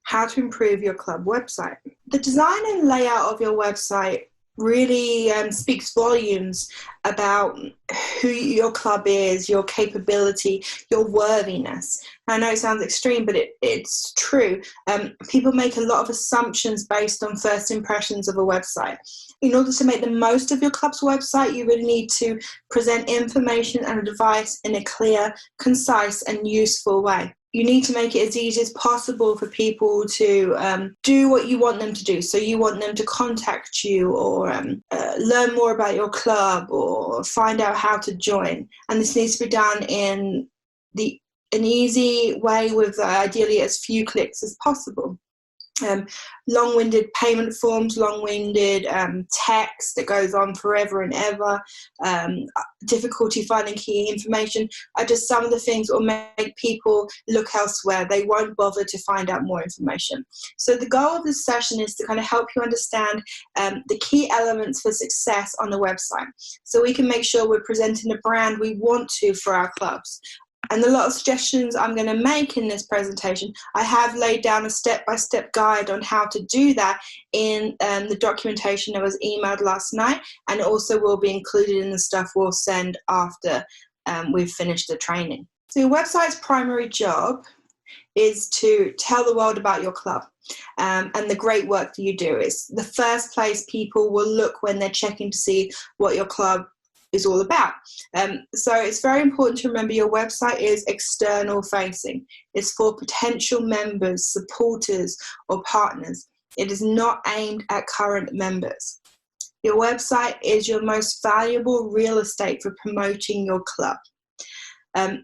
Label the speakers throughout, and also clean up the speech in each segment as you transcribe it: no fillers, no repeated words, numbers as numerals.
Speaker 1: how to improve your club website. The design and layout of your website really speaks volumes about who your club is, your capability, your worthiness. I know it sounds extreme, but it's true. People make a lot of assumptions based on first impressions of a website. In order to make the most of your club's website, you really need to present information and advice in a clear, concise, and useful way. You need to make it as easy as possible for people to do what you want them to do. So you want them to contact you or learn more about your club or find out how to join. And this needs to be done in an easy way with ideally as few clicks as possible. Long-winded payment forms, long-winded text that goes on forever and ever, difficulty finding key information are just some of the things that will make people look elsewhere. They won't bother to find out more information. So the goal of this session is to kind of help you understand the key elements for success on the website, so we can make sure we're presenting the brand we want to for our clubs. And a lot of suggestions I'm going to make in this presentation, I have laid down a step-by-step guide on how to do that in the documentation that was emailed last night, and it also will be included in the stuff we'll send after we've finished the training. So your website's primary job is to tell the world about your club and the great work that you do. It's the first place people will look when they're checking to see what your club is all about. So it's very important to remember your website is external facing. It's for potential members, supporters, or partners. It is not aimed at current members. Your website is your most valuable real estate for promoting your club.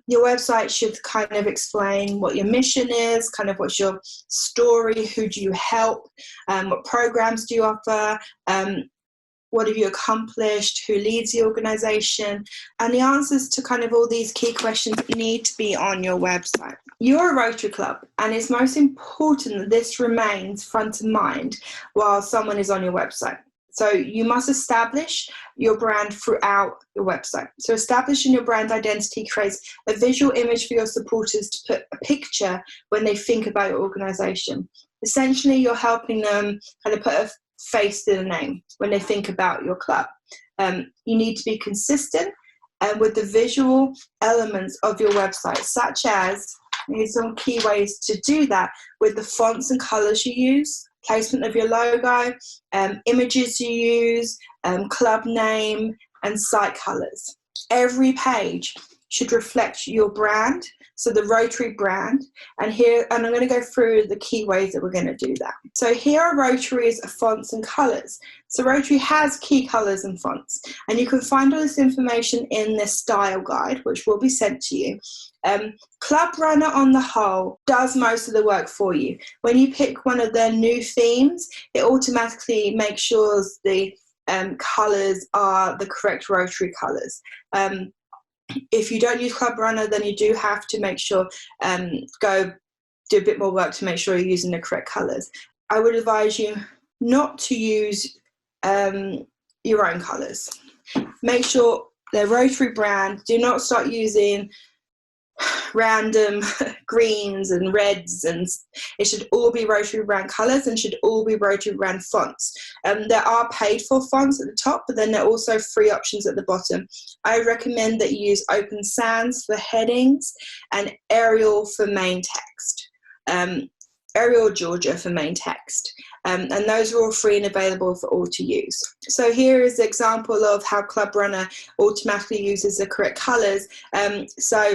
Speaker 1: Your website should kind of explain what your mission is, kind of what's your story, who do you help, what programs do you offer, what have you accomplished, who leads the organization, and the answers to kind of all these key questions need to be on your website. You're a Rotary Club, and it's most important that this remains front of mind while someone is on your website. So you must establish your brand throughout your website. So establishing your brand identity creates a visual image for your supporters to put a picture when they think about your organization. Essentially, you're helping them kind of put a face to the name when they think about your club. You need to be consistent with the visual elements of your website, such as, here's some key ways to do that, with the fonts and colors you use, placement of your logo, images you use, club name, and site colors. Every page should reflect your brand, so the Rotary brand, and I'm going to go through the key ways that we're going to do that. So here are Rotary's fonts and colors. So Rotary has key colors and fonts, and you can find all this information in this style guide, which will be sent to you. Club Runner on the whole does most of the work for you. When you pick one of their new themes, it automatically makes sure the colors are the correct Rotary colors. If you don't use Club Runner, then you do have to make sure, go do a bit more work to make sure you're using the correct colors. I would advise you not to use your own colors. Make sure they're Rotary brand. Do not start using random greens and reds, and it should all be Rotary brand colors and should all be Rotary brand fonts. There are paid for fonts at the top, but then there are also free options at the bottom. I recommend that you use Open Sans for headings and Arial for main text. Arial Georgia for main text. And those are all free and available for all to use. So here is an example of how Club Runner automatically uses the correct colors. So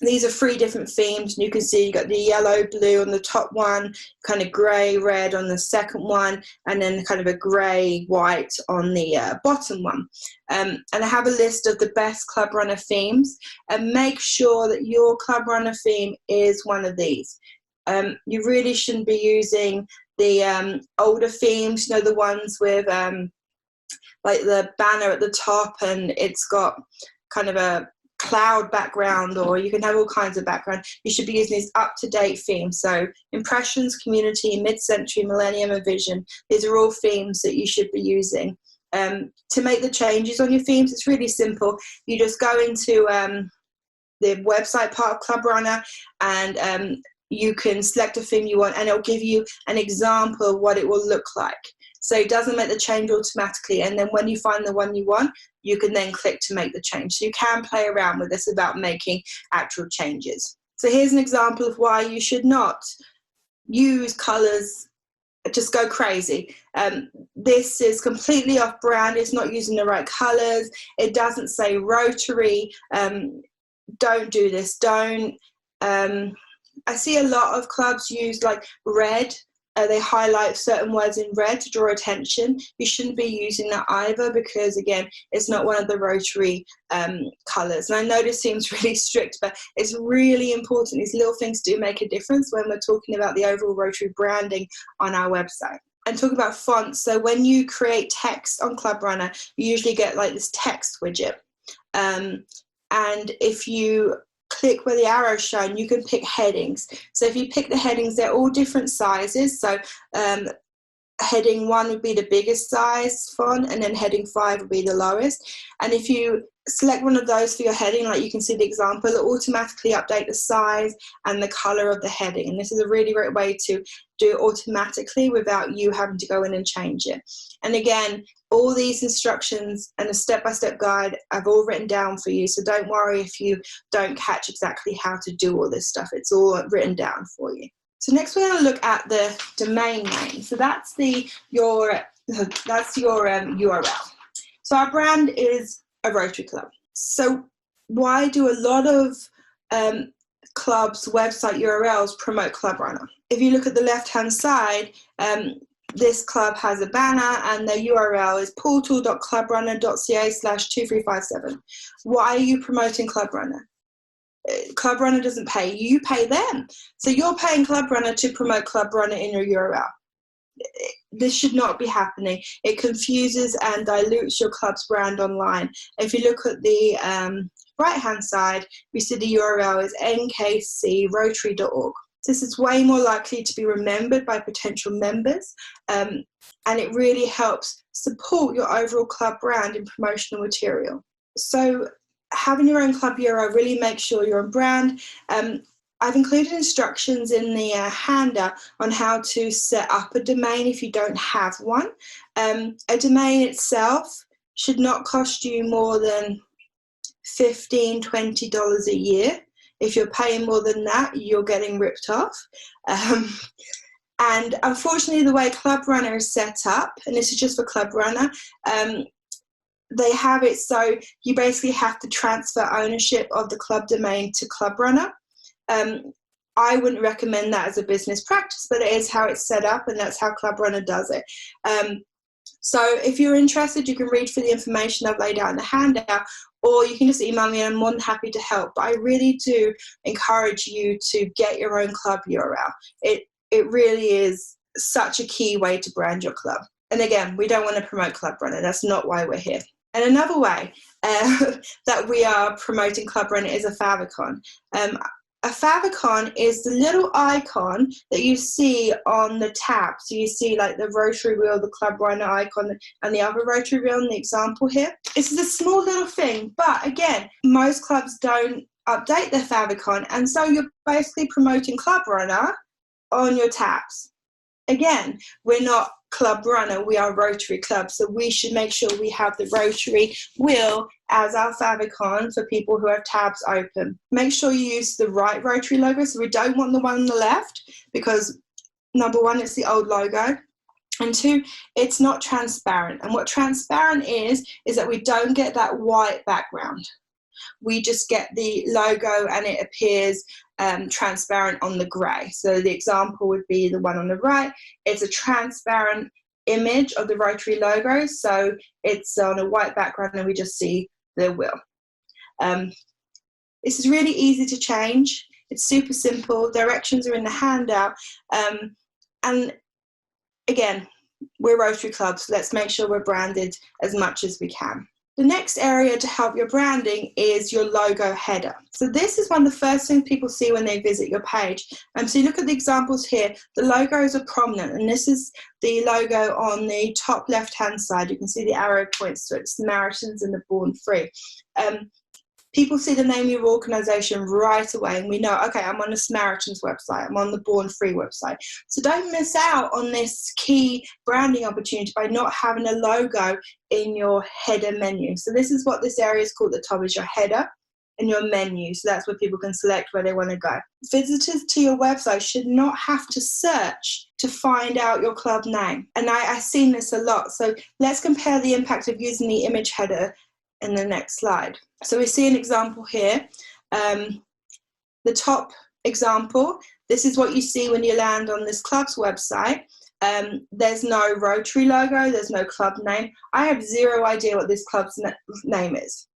Speaker 1: these are 3 different themes, and you can see you got the yellow, blue on the top one, kind of grey, red on the second one, and then kind of a grey, white on the bottom one. And I have a list of the best Club Runner themes, and make sure that your Club Runner theme is one of these. You really shouldn't be using the older themes, you know, the ones with like the banner at the top and it's got kind of a cloud background, or you can have all kinds of background. You should be using these up-to-date themes. So Impressions, Community, Mid-Century, Millennium, and Vision. These are all themes that you should be using. To make the changes on your themes, it's really simple. You just go into the website part of Club Runner and you can select a theme you want, and it'll give you an example of what it will look like. So it doesn't make the change automatically, and then when you find the one you want, you can then click to make the change. So you can play around with this without making actual changes. So here's an example of why you should not use colors, just go crazy. This is completely off brand. It's not using the right colors. It doesn't say Rotary. Don't do this. Don't. I see a lot of clubs use like red. They highlight certain words in red to draw attention. You shouldn't be using that either, because again, it's not one of the Rotary colours. And I know this seems really strict, but it's really important. These little things do make a difference when we're talking about the overall Rotary branding on our website. And talking about fonts, so when you create text on Club Runner, you usually get like this text widget. And if you click where the arrow is shown, you can pick headings. So if you pick the headings, they're all different sizes. So heading 1 would be the biggest size font, and then heading 5 would be the lowest. And if you select one of those for your heading, like you can see the example, it'll automatically update the size and the color of the heading. And this is a really great way to do it automatically without you having to go in and change it. And again, all these instructions and a step-by-step guide I've all written down for you, so don't worry if you don't catch exactly how to do all this stuff. It's all written down for you. So next we're going to look at the domain name. So that's your URL. So our brand is a Rotary Club. So why do a lot of clubs' website URLs promote Club Runner? If you look at the left-hand side, this club has a banner and the URL is portal.clubrunner.ca/2357. Why are you promoting Club Runner? Club Runner doesn't pay you, you pay them. So you're paying Club Runner to promote Club Runner in your URL. This should not be happening. It confuses and dilutes your club's brand online. If you look at the right-hand side, we see the URL is nkcrotary.org. This is way more likely to be remembered by potential members, and it really helps support your overall club brand in promotional material. So having your own club URL really makes sure you're on brand. I've included instructions in the handout on how to set up a domain if you don't have one. A domain itself should not cost you more than $15, $20 a year. If you're paying more than that, you're getting ripped off. And unfortunately, the way Club Runner is set up, and this is just for Club Runner, they have it so you basically have to transfer ownership of the club domain to Club Runner. I wouldn't recommend that as a business practice, but it is how it's set up, and that's how Club Runner does it. So if you're interested, you can read through the information I've laid out in the handout, or you can just email me and I'm more than happy to help. But I really do encourage you to get your own club URL. It really is such a key way to brand your club. And again, we don't want to promote Club Runner. That's not why we're here. And another way that we are promoting Club Runner is a favicon. A favicon is the little icon that you see on the tab. So you see like the Rotary wheel, the Club Runner icon, and the other Rotary wheel in the example here. This is a small little thing, but again, most clubs don't update their favicon, and so you're basically promoting Club Runner on your tabs. Again, we're not Club Runner, we are Rotary Club, so we should make sure we have the Rotary wheel as our favicon for people who have tabs open. Make sure you use the right Rotary logo, so we don't want the one on the left, because number one, it's the old logo, and two, it's not transparent. And what transparent is that we don't get that white background. We just get the logo and it appears transparent on the grey. So the example would be the one on the right. It's a transparent image of the Rotary logo, so it's on a white background and we just see the wheel. This is really easy to change. It's super simple. Directions are in the handout. And again, we're Rotary Clubs, so let's make sure we're branded as much as we can. The next area to help your branding is your logo header. So this is one of the first things people see when they visit your page. So you look at the examples here, the logos are prominent, and this is the logo on the top left-hand side. You can see the arrow points to it, Samaritans and the Born Free. People see the name of your organisation right away, and we know, okay, I'm on the Samaritans website, I'm on the Born Free website. So don't miss out on this key branding opportunity by not having a logo in your header menu. So this is what this area is called at the top, is your header and your menu. So that's where people can select where they want to go. Visitors to your website should not have to search to find out your club name. And I've seen this a lot. So let's compare the impact of using the image header in the next slide. So we see an example here. The top example, this is what you see when you land on this club's website. There's no Rotary logo, there's no club name. I have zero idea what this club's name is.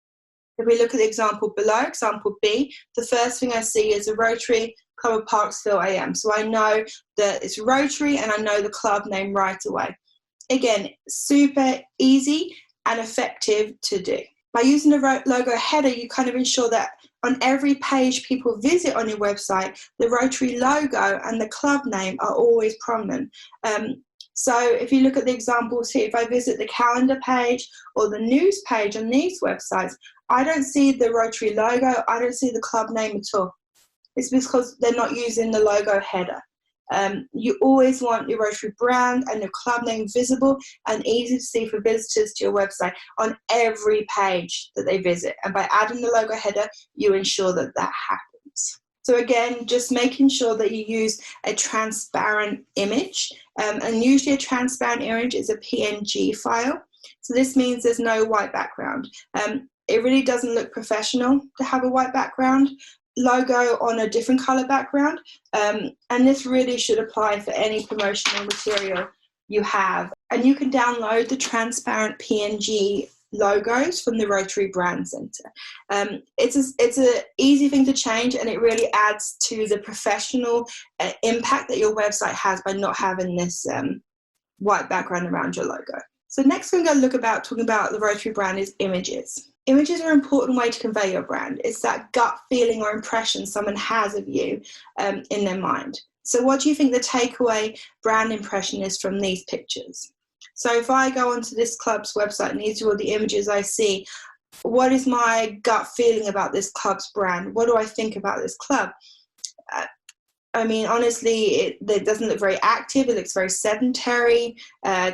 Speaker 1: If we look at the example below, example B, the first thing I see is a Rotary Club of Parksville AM. So I know that it's Rotary and I know the club name right away. Again, super easy and effective to do. By using the logo header, you kind of ensure that on every page people visit on your website, the Rotary logo and the club name are always prominent. So if you look at the examples here, if I visit the calendar page or the news page on these websites, I don't see the Rotary logo, I don't see the club name at all. It's because they're not using the logo header. You always want your Rotary brand and your club name visible and easy to see for visitors to your website on every page that they visit. And by adding the logo header, you ensure that that happens. So again, just making sure that you use a transparent image. And usually a transparent image is a PNG file. So this means there's no white background. It really doesn't look professional to have a white background logo on a different color background. And this really should apply for any promotional material you have. And you can download the transparent PNG logos from the Rotary Brand Center. It's an easy thing to change, and it really adds to the professional impact that your website has by not having this white background around your logo. So next we're going to talking about the Rotary brand is images. Images are an important way to convey your brand. It's that gut feeling or impression someone has of you in their mind. So what do you think the takeaway brand impression is from these pictures? So if I go onto this club's website and these are all the images I see, what is my gut feeling about this club's brand? What do I think about this club? I mean, honestly, it doesn't look very active. It looks very sedentary,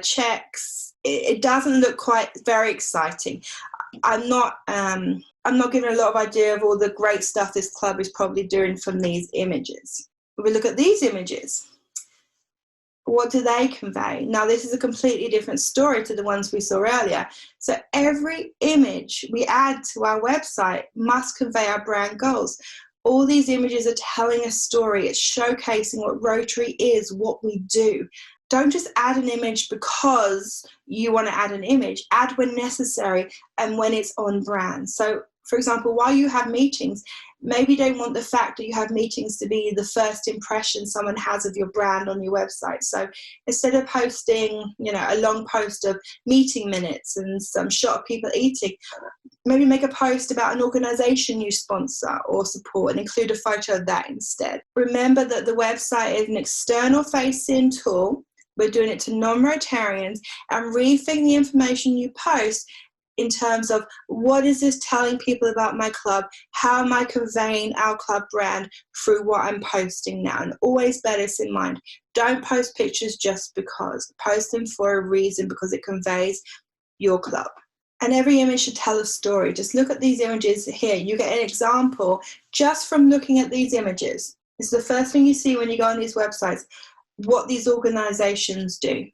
Speaker 1: checks. It doesn't look quite very exciting. I'm not giving a lot of idea of all the great stuff this club is probably doing from these images. If we look at these images, what do they convey? Now, this is a completely different story to the ones we saw earlier. So every image we add to our website must convey our brand goals. All these images are telling a story. It's showcasing what Rotary is, what we do. Don't just add an image because you want to add an image. Add when necessary and when it's on brand. So, for example, while you have meetings, maybe you don't want the fact that you have meetings to be the first impression someone has of your brand on your website. So instead of posting, a long post of meeting minutes and some shot of people eating, maybe make a post about an organization you sponsor or support and include a photo of that instead. Remember that the website is an external facing tool. We're doing it to non-Rotarians, and rethink the information you post in terms of what is this telling people about my club? How am I conveying our club brand through what I'm posting now? And always bear this in mind. Don't post pictures just because. Post them for a reason, because it conveys your club. And every image should tell a story. Just look at these images here. You get an example just from looking at these images. This is the first thing you see when you go on these websites, what these organizations do.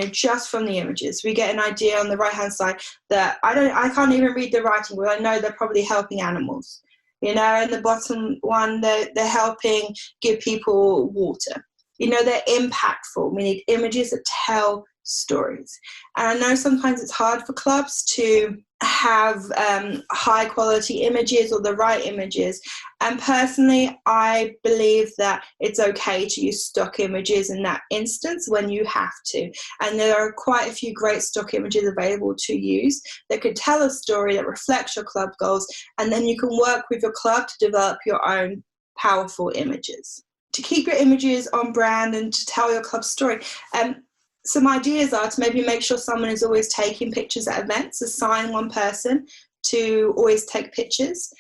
Speaker 1: Just from the images, we get an idea on the right-hand side that I can't even read the writing, but I know they're probably helping animals. In the bottom one, they're helping give people water. They're impactful. We need images that tell stories. And I know sometimes it's hard for clubs to have high quality images or the right images. And personally, I believe that it's okay to use stock images in that instance when you have to. And there are quite a few great stock images available to use that could tell a story that reflects your club goals. And then you can work with your club to develop your own powerful images. To keep your images on brand and to tell your club story, some ideas are to maybe make sure someone is always taking pictures at events. Assign one person to always take pictures.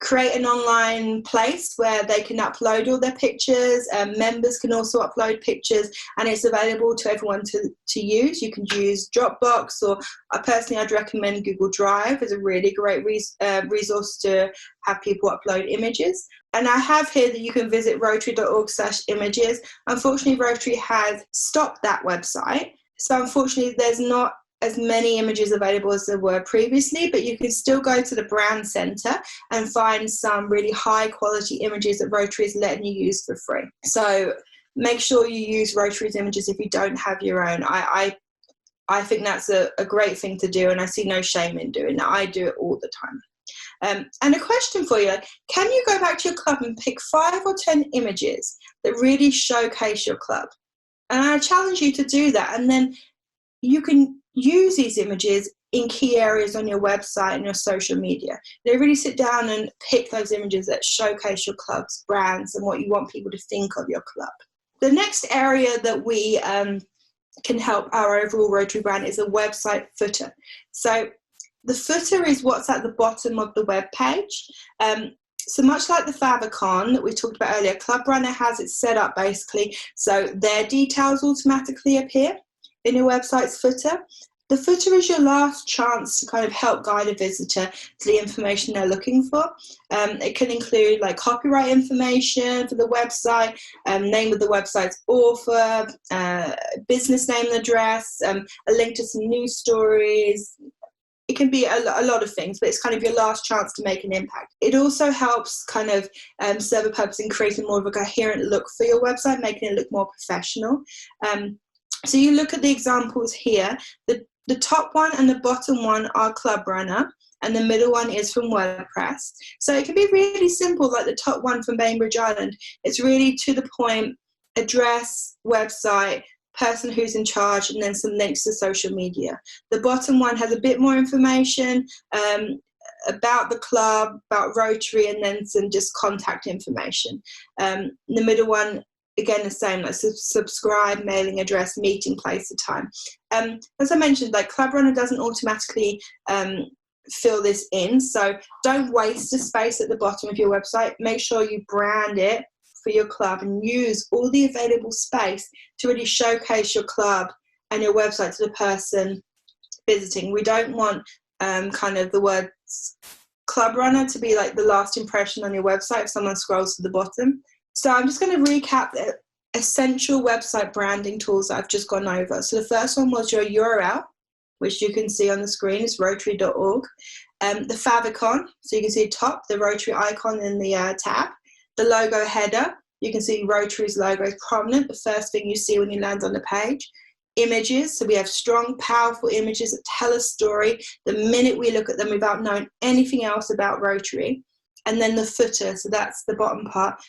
Speaker 1: Create an online place where they can upload all their pictures. Members can also upload pictures, and it's available to everyone to use. You can use Dropbox, or personally I'd recommend Google Drive as a really great resource to have people upload images. And I have here that you can visit rotary.org/images. Unfortunately, Rotary has stopped that website. So unfortunately, there's not as many images available as there were previously, but you can still go to the brand center and find some really high quality images that Rotary is letting you use for free. So make sure you use Rotary's images if you don't have your own. I think that's a great thing to do, and I see no shame in doing that. I do it all the time. And a question for you, can you go back to your club and pick 5 or 10 images that really showcase your club? And I challenge you to do that, and then you can use these images in key areas on your website and your social media. They really sit down and pick those images that showcase your club's brands and what you want people to think of your club. The next area that we can help our overall Rotary brand is a website footer. So the footer is what's at the bottom of the web page. So much like the Favicon that we talked about earlier, Club Runner has it set up basically so their details automatically appear in your website's footer. The footer is your last chance to kind of help guide a visitor to the information they're looking for. It can include like copyright information for the website, name of the website's author, business name and address, a link to some news stories. It can be a lot of things, but it's kind of your last chance to make an impact. It also helps kind of serve a purpose in creating more of a coherent look for your website, making it look more professional. So you look at the examples here, the top one and the bottom one are Club Runner, and the middle one is from WordPress. So it can be really simple, like the top one from Bainbridge Island. It's really to the point, address, website, person who's in charge, and then some links to social media. The bottom one has a bit more information about the club, about Rotary, and then some just contact information. The middle one, again, the same, like subscribe, mailing address, meeting place, the time. As I mentioned, like Club Runner doesn't automatically fill this in, so don't waste the space at the bottom of your website. Make sure you brand it for your club and use all the available space to really showcase your club and your website to the person visiting. We don't want kind of the words Club Runner to be like the last impression on your website if someone scrolls to the bottom. So I'm just going to recap the essential website branding tools that I've just gone over. So the first one was your URL, which you can see on the screen, is rotary.org. The Favicon, so you can see top, the Rotary icon in the tab. The logo header, you can see Rotary's logo is prominent, the first thing you see when you land on the page. Images, so we have strong, powerful images that tell a story the minute we look at them without knowing anything else about Rotary. And then the footer, so that's the bottom part.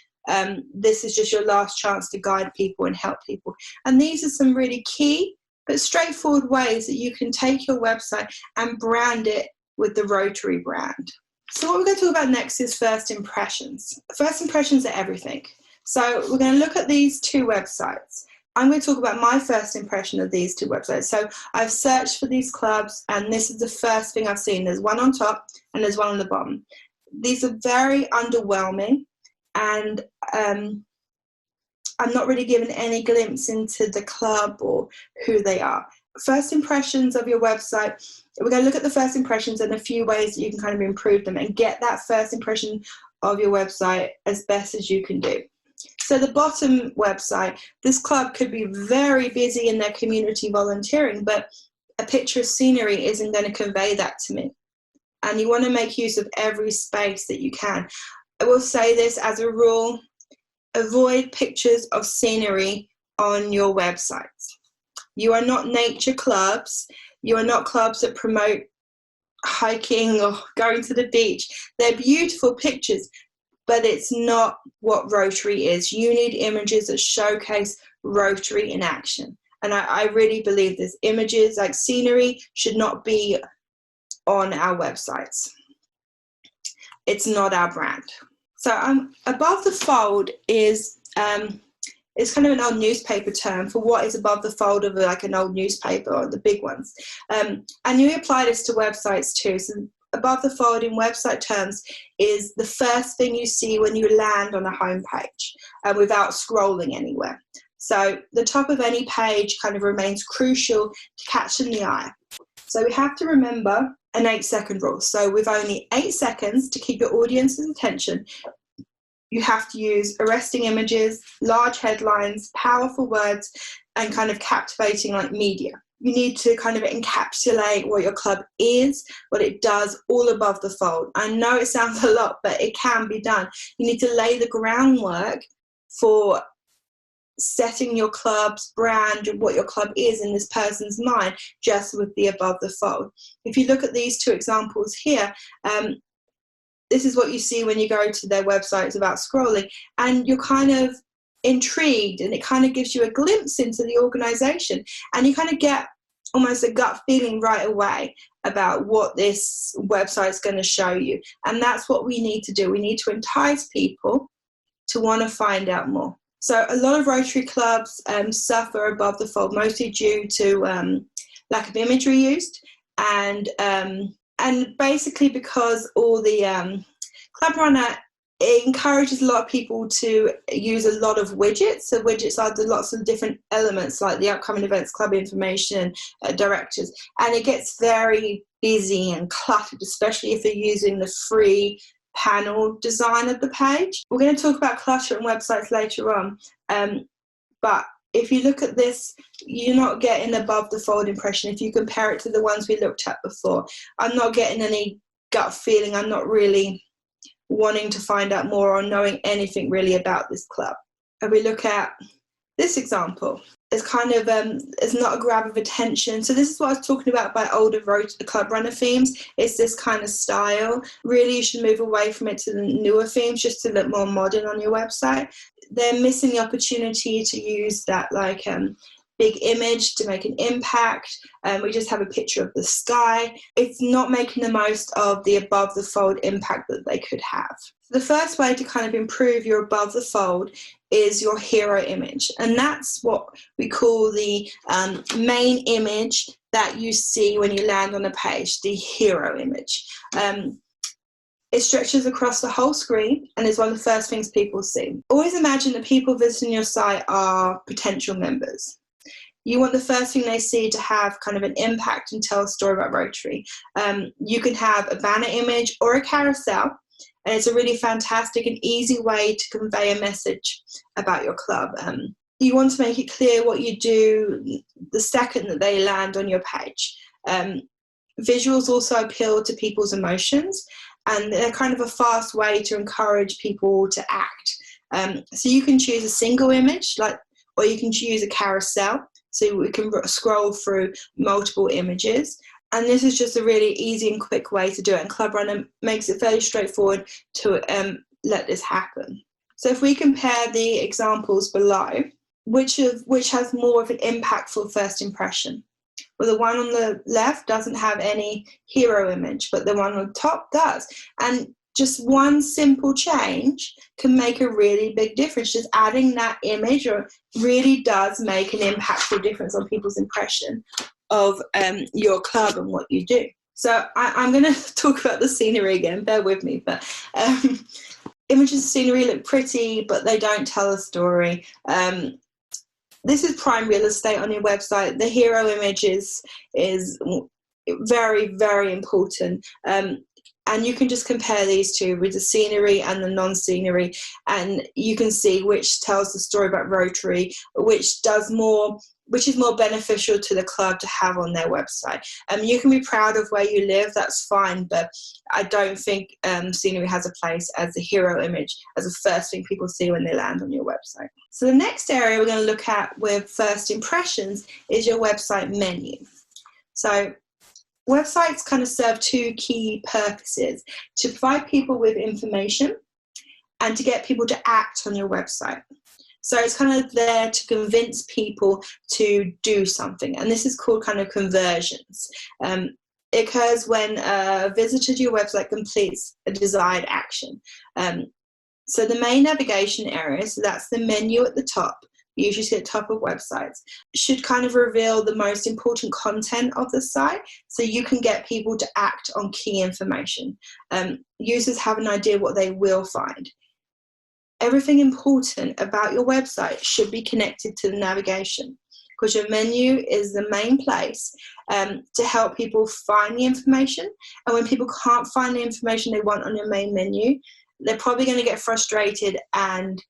Speaker 1: This is just your last chance to guide people and help people. And these are some really key but straightforward ways that you can take your website and brand it with the Rotary brand. So what we're going to talk about next is first impressions. First impressions are everything. So we're going to look at these 2 websites. I'm going to talk about my first impression of these 2 websites. So I've searched for these clubs, and this is the first thing I've seen. There's one on top and there's one on the bottom. These are very underwhelming, and I'm not really given any glimpse into the club or who they are. First impressions of your website, we're going to look at the first impressions and a few ways that you can kind of improve them and get that first impression of your website as best as you can do. So the bottom website, this club could be very busy in their community volunteering, but a picture of scenery isn't going to convey that to me. And you want to make use of every space that you can. I will say this as a rule, avoid pictures of scenery on your websites. You are not nature clubs. You are not clubs that promote hiking or going to the beach. They're beautiful pictures, but it's not what Rotary is. You need images that showcase Rotary in action. And I really believe this. Images like scenery should not be on our websites. It's not our brand. So above the fold is It's kind of an old newspaper term for what is above the fold of like an old newspaper, or the big ones. And you apply this to websites too. So above the fold in website terms is the first thing you see when you land on a homepage without scrolling anywhere. So the top of any page kind of remains crucial to catching the eye. So we have to remember an 8-second rule. So with only 8 seconds to keep your audience's attention, you have to use arresting images, large headlines, powerful words, and kind of captivating like media. You need to kind of encapsulate what your club is, what it does, all above the fold. I know it sounds a lot, but it can be done. You need to lay the groundwork for setting your club's brand and what your club is in this person's mind just with the above the fold. If you look at these two examples here, this is what you see when you go to their websites about scrolling, and you're kind of intrigued, and it kind of gives you a glimpse into the organization, and you kind of get almost a gut feeling right away about what this website is going to show you. And that's what we need to do. We need to entice people to want to find out more. So a lot of Rotary clubs suffer above the fold, mostly due to lack of imagery used, and basically because all the Club Runner, it encourages a lot of people to use a lot of widgets. So widgets are the lots of different elements like the upcoming events, club information, directors, and it gets very busy and cluttered, especially if you're using the free panel design of the page. We're going to talk about clutter and websites later on, but if you look at this, you're not getting above the fold impression. If you compare it to the ones we looked at before, I'm not getting any gut feeling. I'm not really wanting to find out more or knowing anything really about this club. If we look at this example, it's kind of it's not a grab of attention. So this is what I was talking about by older Club Runner themes. It's this kind of style. Really, you should move away from it to the newer themes just to look more modern on your website. They're missing the opportunity to use that like big image to make an impact. We just have a picture of the sky. It's not making the most of the above the fold impact that they could have. The first way to kind of improve your above the fold is your hero image. And that's what we call the main image that you see when you land on a page, the hero image. It stretches across the whole screen and is one of the first things people see. Always imagine that people visiting your site are potential members. You want the first thing they see to have kind of an impact and tell a story about Rotary. You can have a banner image or a carousel, and it's a really fantastic and easy way to convey a message about your club. You want to make it clear what you do the second that they land on your page. Visuals also appeal to people's emotions, and they're kind of a fast way to encourage people to act. So you can choose a single image, or you can choose a carousel, so we can scroll through multiple images. And this is just a really easy and quick way to do it. And Club Runner makes it fairly straightforward to let this happen. So if we compare the examples below, which has more of an impactful first impression? Well, the one on the left doesn't have any hero image, but the one on the top does. And just one simple change can make a really big difference. Just adding that image really does make an impactful difference on people's impression of your club and what you do. So I'm going to talk about the scenery again, bear with me, but images of scenery look pretty, but they don't tell a story. This is prime real estate on your website. The hero image is very, very important. And you can just compare these two with the scenery and the non-scenery, and you can see which tells the story about Rotary, which is more beneficial to the club to have on their website. You can be proud of where you live, that's fine, but I don't think scenery has a place as the hero image, as the first thing people see when they land on your website. So the next area we're going to look at with first impressions is your website menu. So websites kind of serve two key purposes: to provide people with information and to get people to act on your website. So it's kind of there to convince people to do something, and this is called kind of conversions. It occurs when a visitor to your website completes a desired action. So the main navigation area, so that's the menu at the top, usually at the top of websites, should kind of reveal the most important content of the site so you can get people to act on key information. Users have an idea what they will find. Everything important about your website should be connected to the navigation, because your menu is the main place to help people find the information. And when people can't find the information they want on your main menu, they're probably going to get frustrated and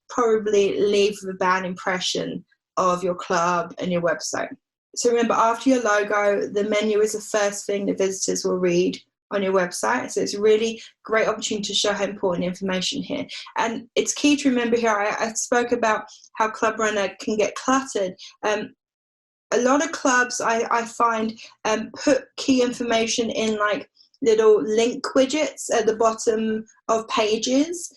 Speaker 1: probably leave with a bad impression of your club and your website. So remember, after your logo, the menu is the first thing that visitors will read on your website. So it's a really great opportunity to show how important information here. And it's key to remember here, I spoke about how Club Runner can get cluttered. A lot of clubs I find put key information in like little link widgets at the bottom of pages.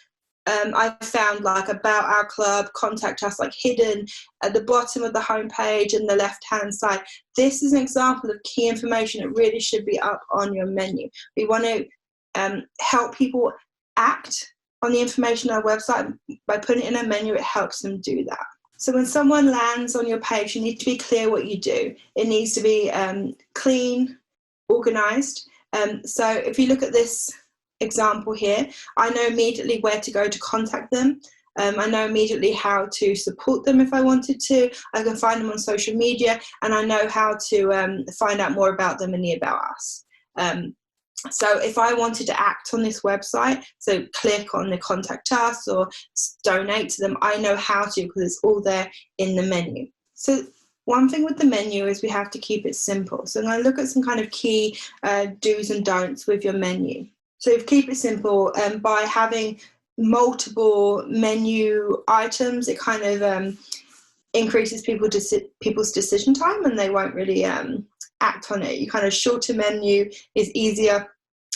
Speaker 1: I found like about our club, contact us, like hidden at the bottom of the homepage and the left hand side. This is an example of key information that really should be up on your menu. We want to help people act on the information on our website. By putting it in a menu, it helps them do that. So when someone lands on your page, you need to be clear what you do. It needs to be clean, organized. So if you look at this example here, I know immediately where to go to contact them. I know immediately how to support them if I wanted to. I can find them on social media, and I know how to find out more about them in the About Us. So if I wanted to act on this website, so click on the contact us or donate to them, I know how to, because it's all there in the menu. So one thing with the menu is we have to keep it simple. So I'm going to look at some kind of key do's and don'ts with your menu. So if keep it simple, by having multiple menu items, it kind of increases people's decision time, and they won't really act on it. You kind of shorter menu is easier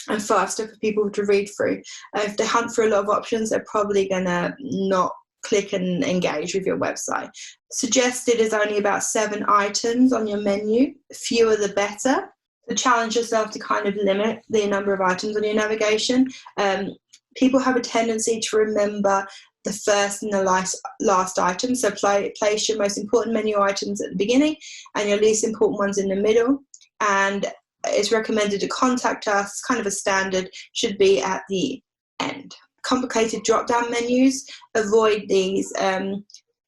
Speaker 1: and faster for people to read through. If they hunt for a lot of options, they're probably going to not click and engage with your website. Suggested is only about 7 items on your menu. Fewer the better. So challenge yourself to kind of limit the number of items on your navigation. People have a tendency to remember the first and the last item. So place your most important menu items at the beginning and your least important ones in the middle. And it's recommended to contact us, kind of a standard, should be at the end. Complicated drop-down menus, avoid these.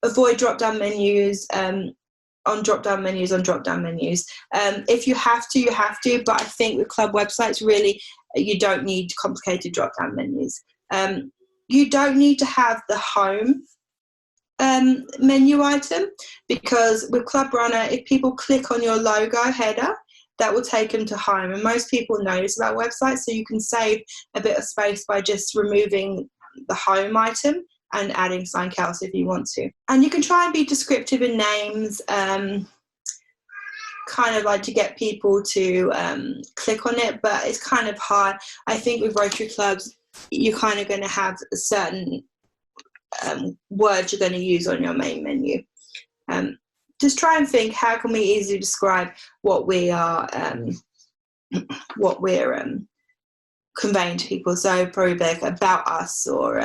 Speaker 1: Avoid drop-down menus, on drop-down menus, on drop-down menus. If you have to, you have to, but I think with club websites, really, you don't need complicated drop-down menus. You don't need to have the home menu item, because with Club Runner, if people click on your logo header, that will take them to home. And most people know this about websites, so you can save a bit of space by just removing the home item and adding something else if you want to. And you can try and be descriptive in names, kind of like to get people to click on it, but it's kind of hard. I think with Rotary clubs, you're kind of going to have a certain words you're going to use on your main menu. Just try and think, how can we easily describe what we are, what we're conveying to people? So probably like about us, or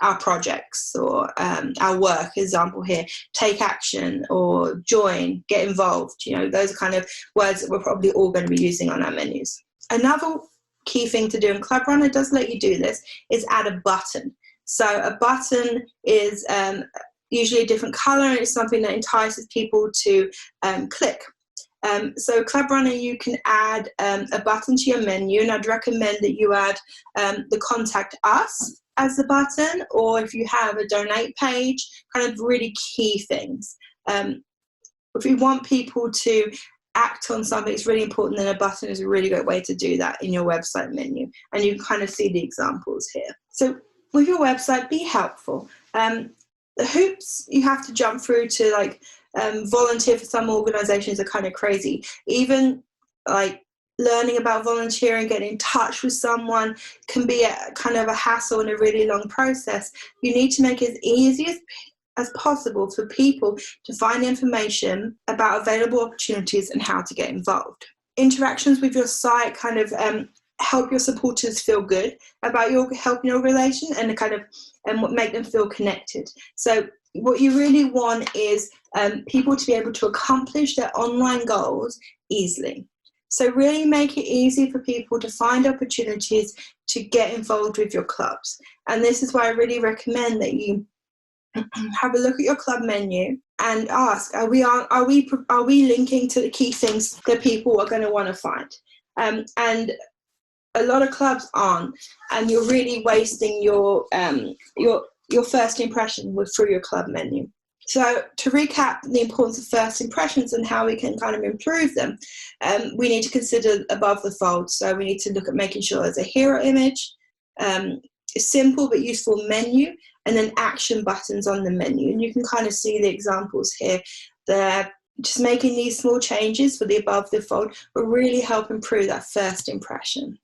Speaker 1: our projects, or our work. Example here: take action, or join, get involved. You know, those are kind of words that we're probably all going to be using on our menus. Another key thing to do, and Club Runner does let you do this, is add a button. So a button is usually a different color, and it's something that entices people to click. So Club Runner, you can add a button to your menu, and I'd recommend that you add the contact us as the button, or if you have a donate page, kind of really key things. If you want people to act on something, it's really important, then a button is a really great way to do that in your website menu. And you can kind of see the examples here. So with your website, be helpful. The hoops you have to jump through to like volunteer for some organizations are kind of crazy. Even like learning about volunteering, getting in touch with someone can be a kind of a hassle and a really long process. You need to make it as easy as possible for people to find information about available opportunities and how to get involved. Interactions with your site kind of help your supporters feel good about your helping your organization, and kind of make them feel connected. So what you really want is people to be able to accomplish their online goals easily. So really make it easy for people to find opportunities to get involved with your clubs. And this is why I really recommend that you have a look at your club menu and ask, are we linking to the key things that people are going to want to find? And a lot of clubs aren't, and you're really wasting your first impression through your club menu. So to recap the importance of first impressions and how we can kind of improve them, we need to consider above the fold. So we need to look at making sure there's a hero image, a simple but useful menu, and then action buttons on the menu. And you can kind of see the examples here. They're just making these small changes for the above the fold will really help improve that first impression.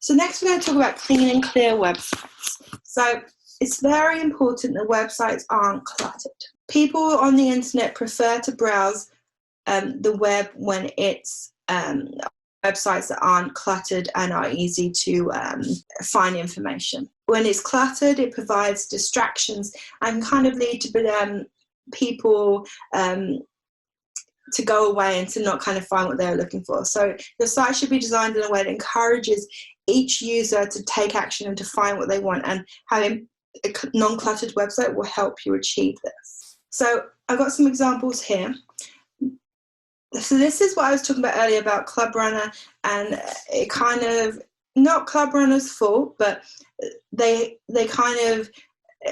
Speaker 1: So next we're going to talk about clean and clear websites. So it's very important that websites aren't cluttered. People on the internet prefer to browse the web when it's websites that aren't cluttered and are easy to find information. When it's cluttered, it provides distractions and kind of lead to people to go away and to not kind of find what they're looking for. So your site should be designed in a way that encourages each user to take action and to find what they want, and having a non-cluttered website will help you achieve this. So I've got some examples here. So this is what I was talking about earlier about Club Runner, and it kind of, not Club Runner's fault, but they kind of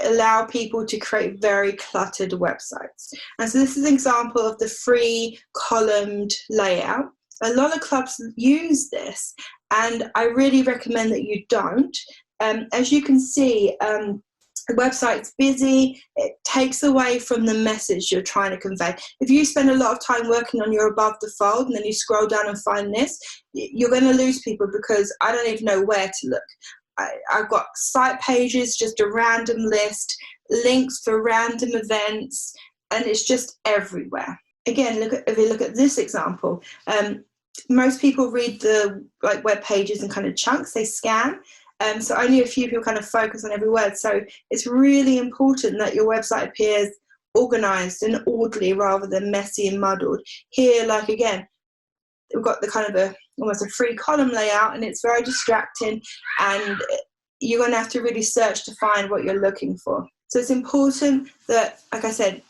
Speaker 1: allow people to create very cluttered websites. And so this is an example of the free columned layout. A lot of clubs use this, and I really recommend that you don't. As you can see, the website's busy, it takes away from the message you're trying to convey. If you spend a lot of time working on your above the fold and then you scroll down and find this, you're going to lose people, because I don't even know where to look. I've got site pages, just a random list, links for random events, and it's just everywhere. Again, if you look at this example, most people read the web pages in kind of chunks, they scan. So only a few people kind of focus on every word. So it's really important that your website appears organized and orderly rather than messy and muddled. Here, again, we've got the kind of almost a free column layout, and it's very distracting, and you're going to have to really search to find what you're looking for. So it's important that, like I said,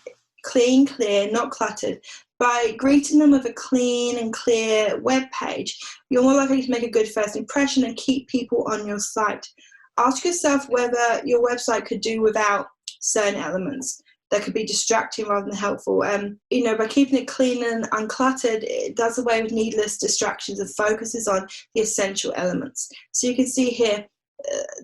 Speaker 1: clean, clear, not cluttered. By greeting them with a clean and clear web page, you're more likely to make a good first impression and keep people on your site. Ask yourself whether your website could do without certain elements that could be distracting rather than helpful. By keeping it clean and uncluttered, it does away with needless distractions and focuses on the essential elements. So you can see here,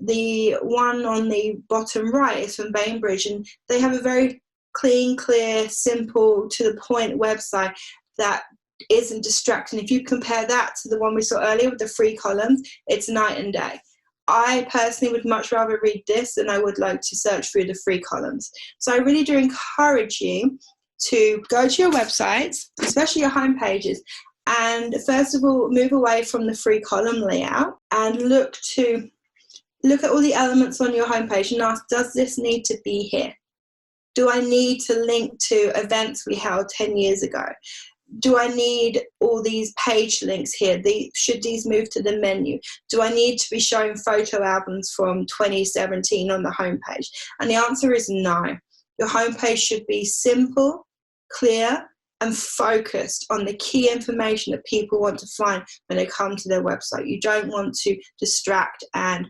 Speaker 1: the one on the bottom right is from Bainbridge, and they have a very clean, clear, simple, to the point website that isn't distracting. If you compare that to the one we saw earlier with the free columns, it's night and day. I personally would much rather read this than I would like to search through the free columns. So I really do encourage you to go to your websites, especially your home pages, and first of all, move away from the free column layout and look at all the elements on your homepage and ask, does this need to be here? Do I need to link to events we held 10 years ago? Do I need all these page links here? Should these move to the menu? Do I need to be showing photo albums from 2017 on the homepage? And the answer is no. Your homepage should be simple, clear, and focused on the key information that people want to find when they come to their website. You don't want to distract and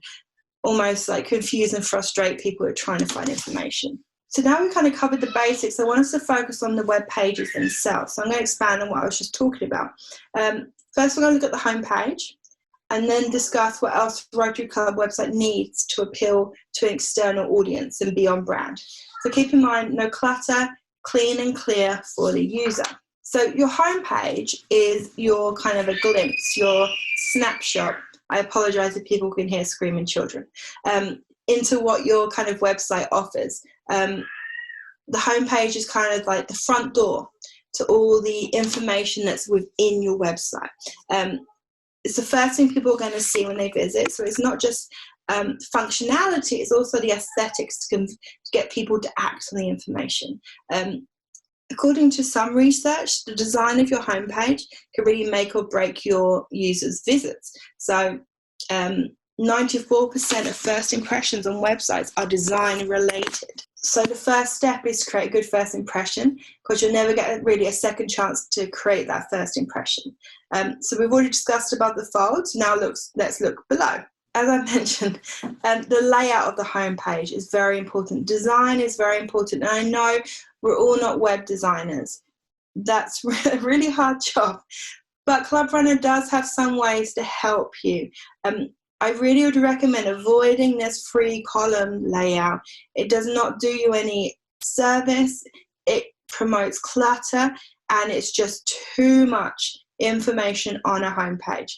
Speaker 1: almost confuse and frustrate people who are trying to find information. So now we've kind of covered the basics. I want us to focus on the web pages themselves. So I'm going to expand on what I was just talking about. First, we're going to look at the home page and then discuss what else Rotary Club website needs to appeal to an external audience and be on brand. So keep in mind, no clutter, clean and clear for the user. So your home page is your kind of a glimpse, your snapshot. I apologize if people can hear screaming children. Into what your kind of website offers. The homepage is kind of like the front door to all the information that's within your website. It's the first thing people are going to see when they visit. So it's not just functionality, it's also the aesthetics to get people to act on the information. According to some research, the design of your homepage can really make or break your users' visits. So 94% of first impressions on websites are design related. So the first step is to create a good first impression, because you'll never get really a second chance to create that first impression. So we've already discussed about the folds. Now let's look below. As I mentioned, the layout of the homepage is very important. Design is very important. And I know we're all not web designers. That's a really hard job. But Club Runner does have some ways to help you. I really would recommend avoiding this 3-column layout. It does not do you any service. It promotes clutter, and it's just too much information on a homepage.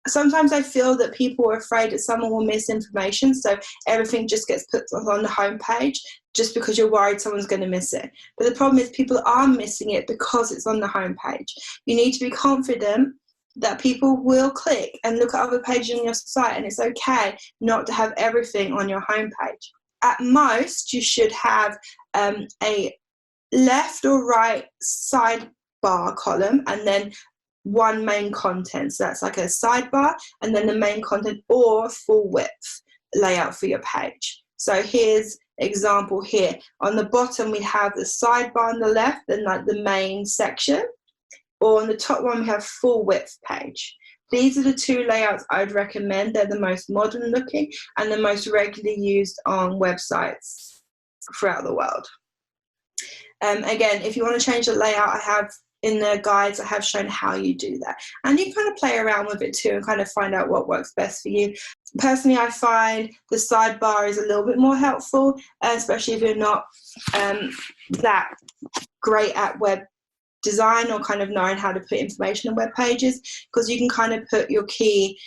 Speaker 1: Sometimes I feel that people are afraid that someone will miss information, so everything just gets put on the homepage just because you're worried someone's going to miss it. But the problem is people are missing it because it's on the homepage. You need to be confident that people will click and look at other pages on your site, and it's okay not to have everything on your homepage. At most, you should have a left or right sidebar column, and then one main content. So that's like a sidebar, and then the main content, or full width layout for your page. So here's example here. On the bottom, we have the sidebar on the left, and like the main section. Or on the top one, we have full width page. These are the 2 layouts I'd recommend. They're the most modern looking and the most regularly used on websites throughout the world. Again, if you want to change the layout, I have in the guides, I have shown how you do that. And you can kind of play around with it too and kind of find out what works best for you. Personally, I find the sidebar is a little bit more helpful, especially if you're not that great at web design or kind of knowing how to put information on web pages, because you can kind of put your key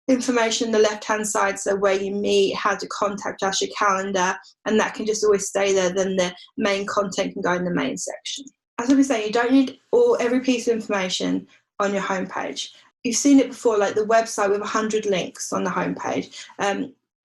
Speaker 1: information on the left hand side, so where you meet, how to contact us, your calendar, and that can just always stay there. Then the main content can go in the main section. As I was saying, you don't need every piece of information on your homepage. You've seen it before, like the website with 100 links on the homepage.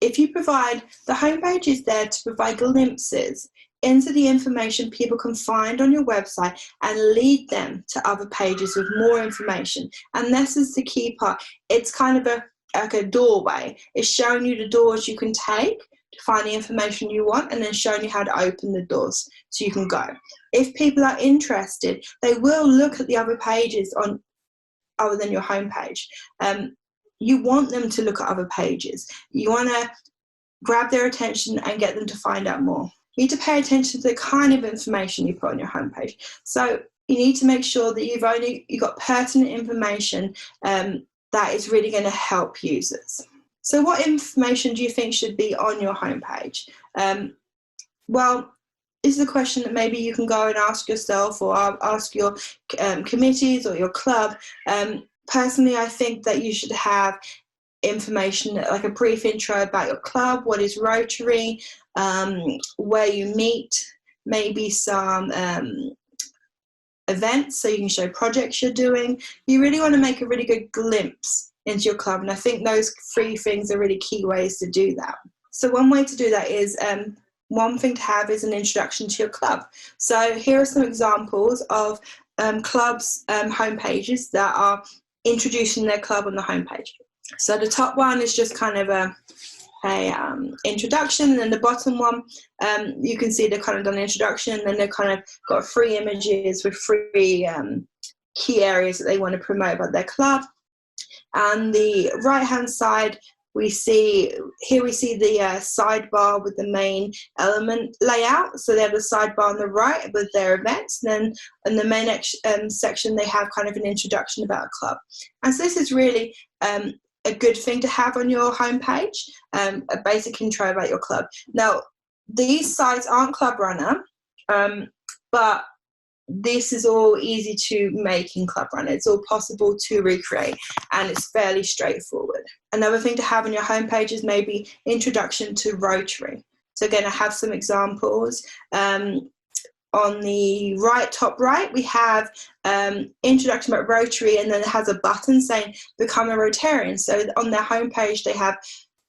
Speaker 1: If you provide, the homepage is there to provide glimpses into the information people can find on your website and lead them to other pages with more information. And this is the key part. It's kind of like a doorway. It's showing you the doors you can take to find the information you want, and then showing you how to open the doors so you can go. If people are interested, they will look at the other pages on other than your homepage. You want them to look at other pages. You want to grab their attention and get them to find out more. You need to pay attention to the kind of information you put on your homepage. So you need to make sure that you've got pertinent information that is really going to help users. So what information do you think should be on your homepage? Well, this is a question that maybe you can go and ask yourself, or ask your committees or your club. Personally, I think that you should have information like a brief intro about your club, what is Rotary, where you meet, maybe some events so you can show projects you're doing. You really want to make a really good glimpse into your club, and I think those 3 things are really key ways to do that. So one way to do that is one thing to have is an introduction to your club. So here are some examples of clubs' homepages that are introducing their club on the homepage. So the top one is just kind of a introduction, and then the bottom one, you can see they've kind of done an introduction, and then they've kind of got 3 images with 3 key areas that they want to promote about their club. And the right hand side, we see the sidebar with the main element layout. So they have the sidebar on the right with their events, and then in the main section they have kind of an introduction about a club. And so this is really a good thing to have on your homepage, a basic intro about your club. Now, these sites aren't Club Runner, but this is all easy to make in Club Runner. It's all possible to recreate, and it's fairly straightforward. Another thing to have on your homepage is maybe introduction to Rotary. So again, I have some examples. On the top right, we have introduction about Rotary, and then it has a button saying become a Rotarian. So on their homepage, they have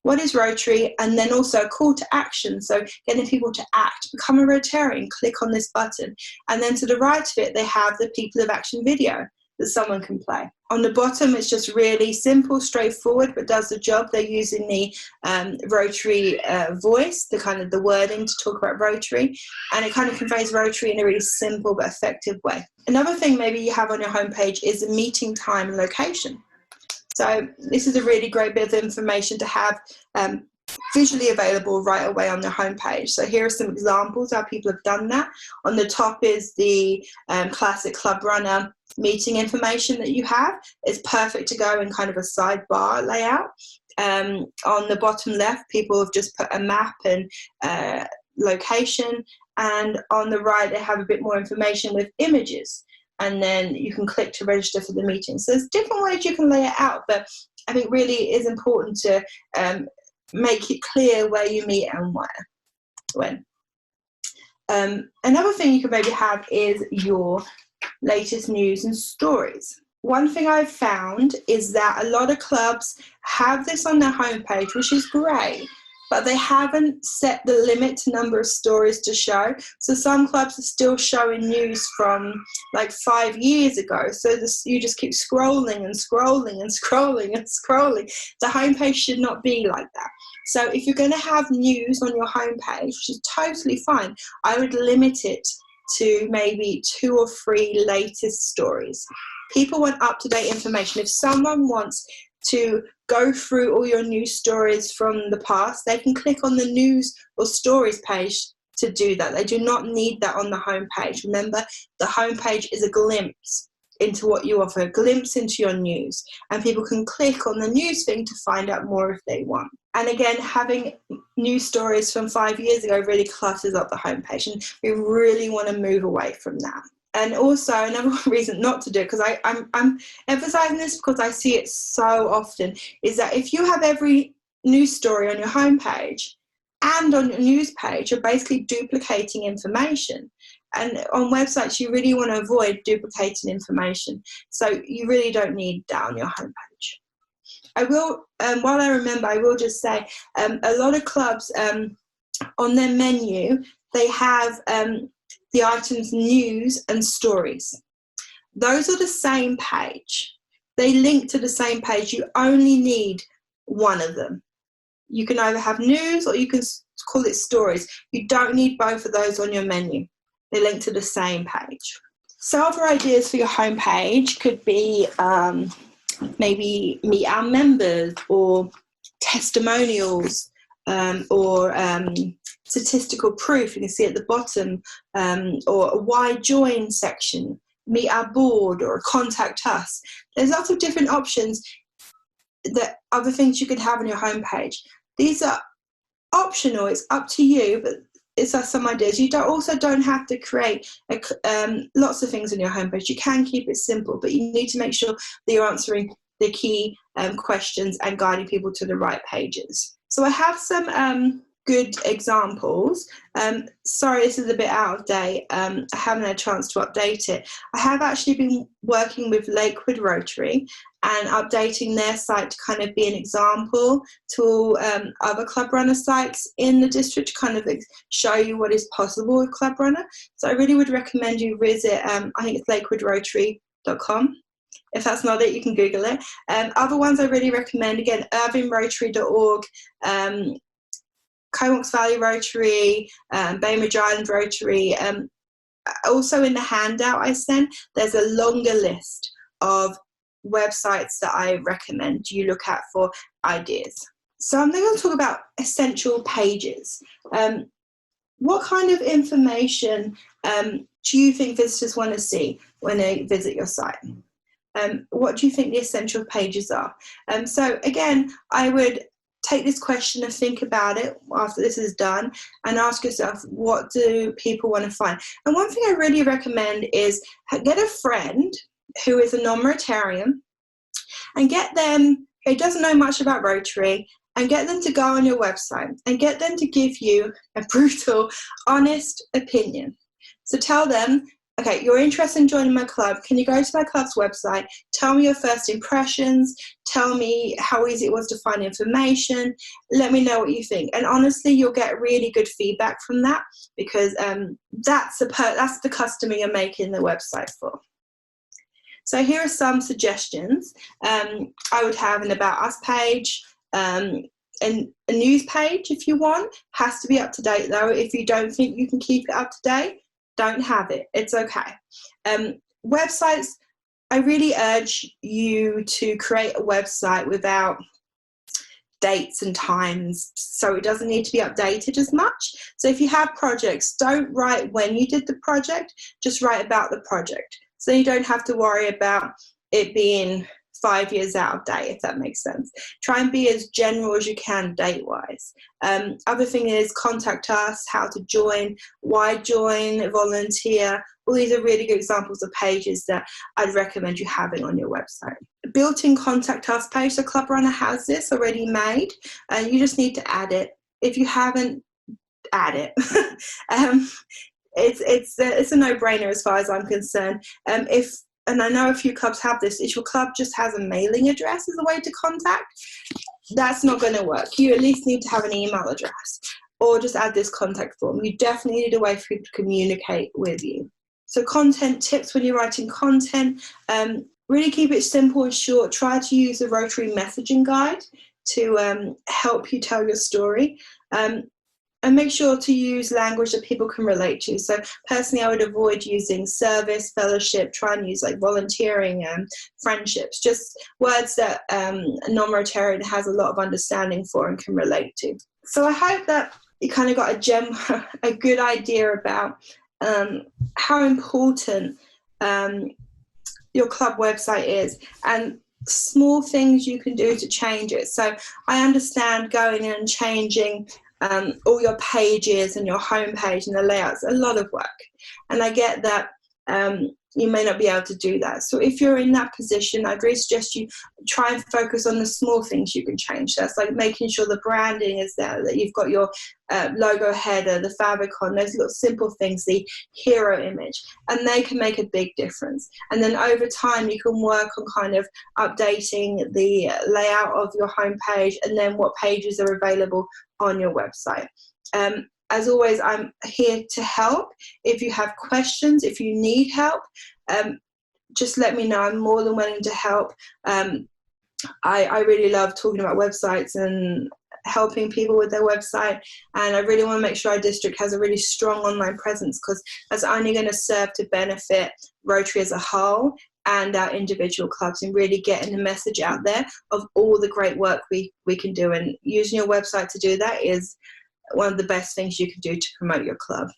Speaker 1: what is Rotary, and then also a call to action. So getting people to act, become a Rotarian, click on this button. And then to the right of it, they have the People of Action video that someone can play. On the bottom, it's just really simple, straightforward, but does the job. They're using the Rotary voice, the wording to talk about Rotary, and it kind of conveys Rotary in a really simple but effective way. Another thing maybe you have on your homepage is a meeting time and location. So this is a really great bit of information to have visually available right away on their homepage. So here are some examples how people have done that. On the top is the classic Club Runner meeting information that you have. It's perfect to go in kind of a sidebar layout. On the bottom left, people have just put a map and location, and on the right they have a bit more information with images, and then you can click to register for the meeting. So there's different ways you can lay it out, but I think really it is important to make it clear where you meet and when. Another thing you can maybe have is your latest news and stories. One thing I've found is that a lot of clubs have this on their homepage, which is great, but they haven't set the limit to number of stories to show. So some clubs are still showing news from like 5 years ago. So you just keep scrolling and scrolling and scrolling and scrolling. The homepage should not be like that. So if you're going to have news on your homepage, which is totally fine, I would limit it to maybe 2 or 3 latest stories. People want up-to-date information. If someone wants to go through all your news stories from the past, they can click on the news or stories page to do that. They do not need that on the homepage. Remember, the homepage is a glimpse into what you offer, a glimpse into your news, and people can click on the news thing to find out more if they want. And again, having news stories from 5 years ago really clutters up the homepage, and we really want to move away from that. And also another reason not to do it, because I'm emphasizing this because I see it so often, is that if you have every news story on your homepage and on your news page, you're basically duplicating information. And on websites, you really want to avoid duplicating information. So you really don't need that on your homepage. I will, while I remember, I will just say a lot of clubs on their menu, they have the items news and stories. Those are the same page. They link to the same page. You only need one of them. You can either have news or you can call it stories. You don't need both of those on your menu. They link to the same page. So other ideas for your homepage could be maybe meet our members, or testimonials, or statistical proof. You can see at the bottom, or a why join section, meet our board, or contact us. There's lots of different options, that other things you could have on your homepage. These are optional, it's up to you, but it's some ideas. You don't have to create lots of things on your homepage. You can keep it simple, but you need to make sure that you're answering the key questions and guiding people to the right pages. So I have some good examples. Sorry, this is a bit out of date. I haven't had a chance to update it. I have actually been working with Lakewood Rotary and updating their site to kind of be an example to other Club Runner sites in the district, to kind of show you what is possible with Club Runner. So I really would recommend you visit, I think it's lakewoodrotary.com. If that's not it, you can Google it. Other ones I really recommend, again, irvingrotary.org, Comox Valley Rotary, Bainbridge Island Rotary. Also in the handout I sent, there's a longer list of websites that I recommend you look at for ideas. So I'm going to talk about essential pages. What kind of information do you think visitors want to see when they visit your site? What do you think the essential pages are? So again, I would take this question and think about it after this is done, and ask yourself, what do people want to find? And one thing I really recommend is get a friend who is a non-Rotarian, and get them, who doesn't know much about Rotary, and get them to go on your website and get them to give you a brutal, honest opinion. So tell them, okay, you're interested in joining my club. Can you go to my club's website? Tell me your first impressions. Tell me how easy it was to find information. Let me know what you think. And honestly, you'll get really good feedback from that, because that's the customer you're making the website for. So here are some suggestions. I would have an About Us page, and a news page if you want. Has to be up to date though. If you don't think you can keep it up to date, don't have it. It's okay. Websites, I really urge you to create a website without dates and times, so it doesn't need to be updated as much. So if you have projects, don't write when you did the project, just write about the project. So you don't have to worry about it being 5 years out of date, if that makes sense. Try and be as general as you can date-wise. Other thing is contact us, how to join, why join, volunteer. All these are really good examples of pages that I'd recommend you having on your website. Built-in contact us page, the Club Runner has this already made, and you just need to add it. If you haven't, add it. It's a no-brainer as far as I'm concerned. And I know a few clubs have this, if your club just has a mailing address as a way to contact, that's not going to work. You at least need to have an email address, or just add this contact form. You definitely need a way for people to communicate with you. So content tips when you're writing content, really keep it simple and short. Try to use the Rotary messaging guide to help you tell your story. And make sure to use language that people can relate to. So personally, I would avoid using service, fellowship, try and use like volunteering and friendships, just words that a non-Rotarian has a lot of understanding for and can relate to. So I hope that you kind of got a good idea about how important your club website is, and small things you can do to change it. So I understand going in and changing all your pages and your homepage and the layouts, a lot of work, and I get that you may not be able to do that. So if you're in that position, I'd really suggest you try and focus on the small things you can change. That's like making sure the branding is there, that you've got your logo header, the Favicon, those little simple things, the hero image, and they can make a big difference. And then over time, you can work on kind of updating the layout of your homepage, and then what pages are available on your website. As always, I'm here to help. If you have questions, if you need help, just let me know. I'm more than willing to help. I really love talking about websites and helping people with their website, and I really want to make sure our district has a really strong online presence, because that's only going to serve to benefit Rotary as a whole and our individual clubs, and really getting the message out there of all the great work we can do. And using your website to do that is one of the best things you can do to promote your club.